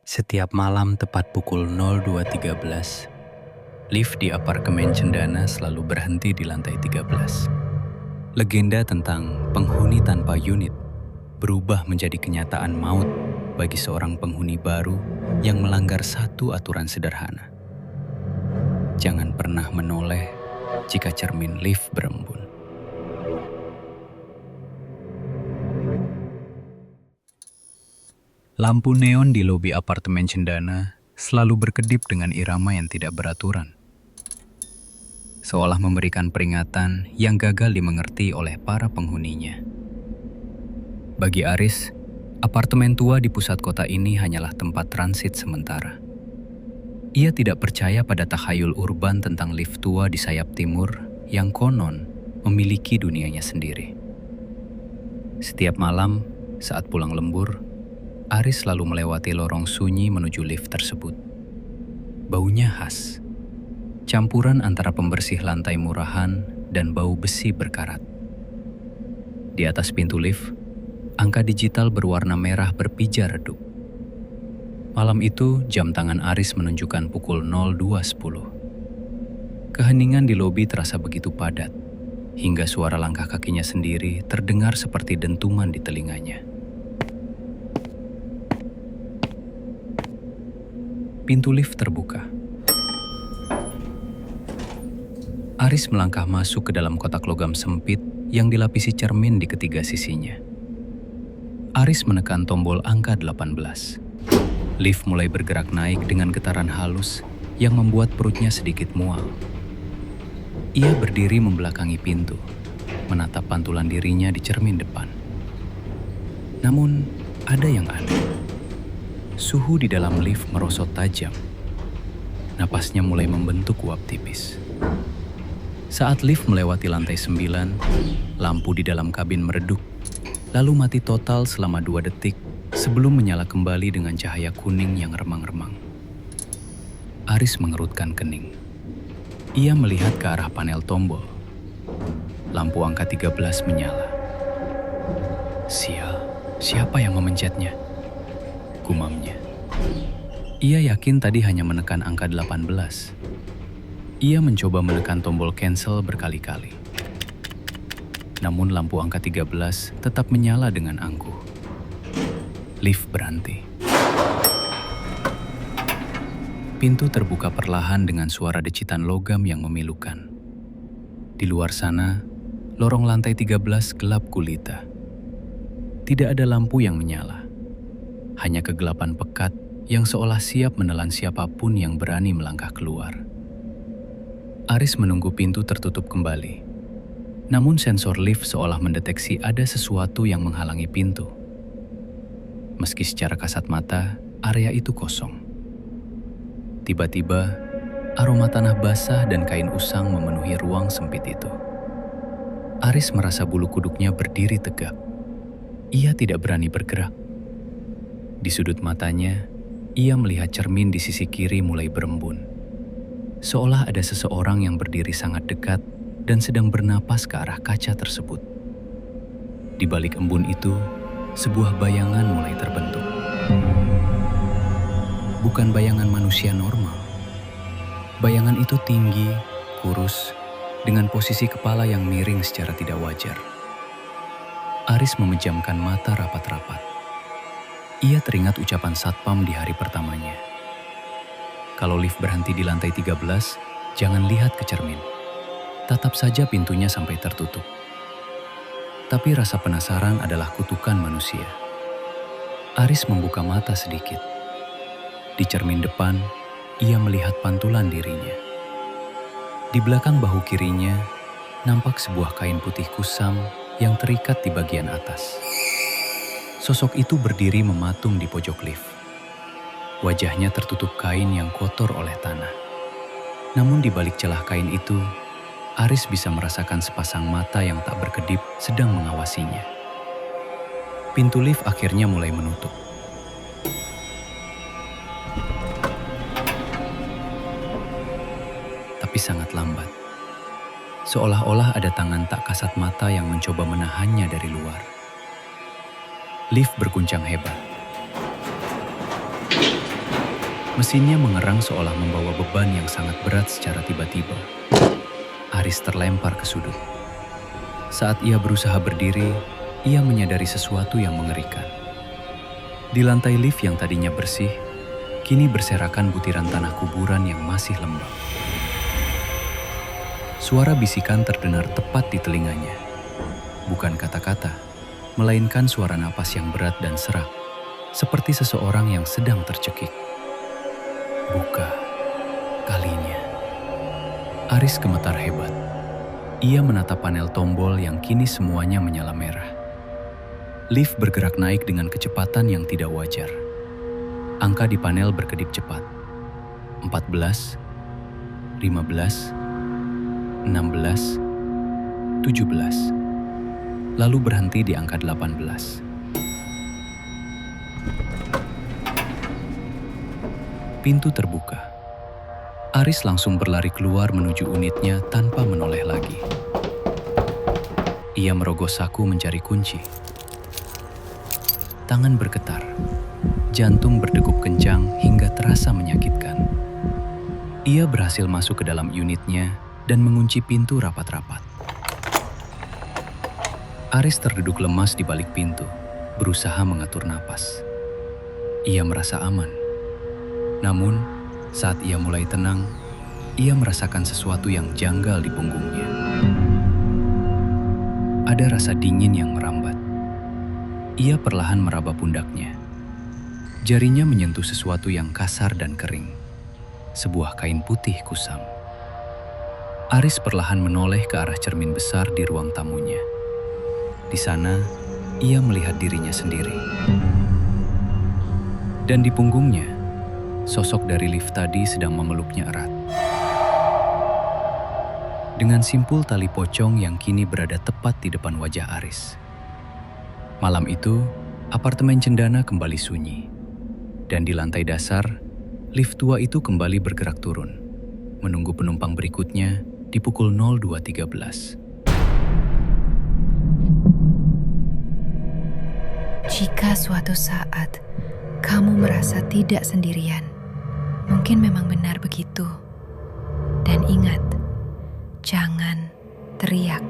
Setiap malam tepat pukul 02.13, lift di apartemen Cendana selalu berhenti di lantai 13. Legenda tentang penghuni tanpa unit berubah menjadi kenyataan maut bagi seorang penghuni baru yang melanggar satu aturan sederhana. Jangan pernah menoleh jika cermin lift berembun. Lampu neon di lobi apartemen Cendana selalu berkedip dengan irama yang tidak beraturan. Seolah memberikan peringatan yang gagal dimengerti oleh para penghuninya. Bagi Aris, apartemen tua di pusat kota ini hanyalah tempat transit sementara. Ia tidak percaya pada takhayul urban tentang lift tua di sayap timur yang konon memiliki dunianya sendiri. Setiap malam saat pulang lembur, Aris selalu melewati lorong sunyi menuju lift tersebut. Baunya khas, campuran antara pembersih lantai murahan dan bau besi berkarat. Di atas pintu lift, angka digital berwarna merah berpijar redup. Malam itu, jam tangan Aris menunjukkan pukul 02.10. Keheningan di lobi terasa begitu padat, hingga suara langkah kakinya sendiri terdengar seperti dentuman di telinganya. Pintu lift terbuka. Aris melangkah masuk ke dalam kotak logam sempit yang dilapisi cermin di ketiga sisinya. Aris menekan tombol angka 18. Lift mulai bergerak naik dengan getaran halus yang membuat perutnya sedikit mual. Ia berdiri membelakangi pintu, menatap pantulan dirinya di cermin depan. Namun, ada yang aneh. Suhu di dalam lift merosot tajam. Napasnya mulai membentuk uap tipis. Saat lift melewati lantai 9, lampu di dalam kabin meredup, lalu mati total selama 2 detik sebelum menyala kembali dengan cahaya kuning yang remang-remang. Aris mengerutkan kening. Ia melihat ke arah panel tombol. Lampu angka 13 menyala. Sial, siapa yang memencetnya? Gumamnya. Ia yakin tadi hanya menekan angka 18. Ia mencoba menekan tombol cancel berkali-kali. Namun lampu angka 13 tetap menyala dengan angkuh. Lift berhenti. Pintu terbuka perlahan dengan suara decitan logam yang memilukan. Di luar sana, lorong lantai 13 gelap gulita. Tidak ada lampu yang menyala. Hanya kegelapan pekat yang seolah siap menelan siapapun yang berani melangkah keluar. Aris menunggu pintu tertutup kembali. Namun sensor lift seolah mendeteksi ada sesuatu yang menghalangi pintu. Meski secara kasat mata, area itu kosong. Tiba-tiba, aroma tanah basah dan kain usang memenuhi ruang sempit itu. Aris merasa bulu kuduknya berdiri tegak. Ia tidak berani bergerak. Di sudut matanya, ia melihat cermin di sisi kiri mulai berembun. Seolah ada seseorang yang berdiri sangat dekat dan sedang bernapas ke arah kaca tersebut. Di balik embun itu, sebuah bayangan mulai terbentuk. Bukan bayangan manusia normal. Bayangan itu tinggi, kurus, dengan posisi kepala yang miring secara tidak wajar. Aris memejamkan mata rapat-rapat. Ia teringat ucapan satpam di hari pertamanya. Kalau lift berhenti di lantai 13, jangan lihat ke cermin. Tatap saja pintunya sampai tertutup. Tapi rasa penasaran adalah kutukan manusia. Aris membuka mata sedikit. Di cermin depan, ia melihat pantulan dirinya. Di belakang bahu kirinya, nampak sebuah kain putih kusam yang terikat di bagian atas. Sosok itu berdiri mematung di pojok lift. Wajahnya tertutup kain yang kotor oleh tanah. Namun di balik celah kain itu, Aris bisa merasakan sepasang mata yang tak berkedip sedang mengawasinya. Pintu lift akhirnya mulai menutup. Tapi sangat lambat. Seolah-olah ada tangan tak kasat mata yang mencoba menahannya dari luar. Lift berguncang hebat. Mesinnya mengerang seolah membawa beban yang sangat berat secara tiba-tiba. Aris terlempar ke sudut. Saat ia berusaha berdiri, ia menyadari sesuatu yang mengerikan. Di lantai lift yang tadinya bersih, kini berserakan butiran tanah kuburan yang masih lembab. Suara bisikan terdengar tepat di telinganya. Bukan kata-kata, melainkan suara napas yang berat dan serak, seperti seseorang yang sedang tercekik. Buka kalinya. Aris gemetar hebat. Ia menatap panel tombol yang kini semuanya menyala merah. Lift bergerak naik dengan kecepatan yang tidak wajar. Angka di panel berkedip cepat. 14, 15, 16, 17. Lalu berhenti di angka 18. Pintu terbuka. Aris langsung berlari keluar menuju unitnya tanpa menoleh lagi. Ia merogoh saku mencari kunci. Tangan bergetar. Jantung berdegup kencang hingga terasa menyakitkan. Ia berhasil masuk ke dalam unitnya dan mengunci pintu rapat-rapat. Aris terduduk lemas di balik pintu, berusaha mengatur napas. Ia merasa aman. Namun, saat ia mulai tenang, ia merasakan sesuatu yang janggal di punggungnya. Ada rasa dingin yang merambat. Ia perlahan meraba pundaknya. Jarinya menyentuh sesuatu yang kasar dan kering. Sebuah kain putih kusam. Aris perlahan menoleh ke arah cermin besar di ruang tamunya. Di sana, ia melihat dirinya sendiri. Dan di punggungnya, sosok dari lift tadi sedang memeluknya erat. Dengan simpul tali pocong yang kini berada tepat di depan wajah Aris. Malam itu, apartemen cendana kembali sunyi. Dan di lantai dasar, lift tua itu kembali bergerak turun, menunggu penumpang berikutnya di pukul 02.13. Jika suatu saat kamu merasa tidak sendirian, mungkin memang benar begitu. Dan ingat, jangan teriak.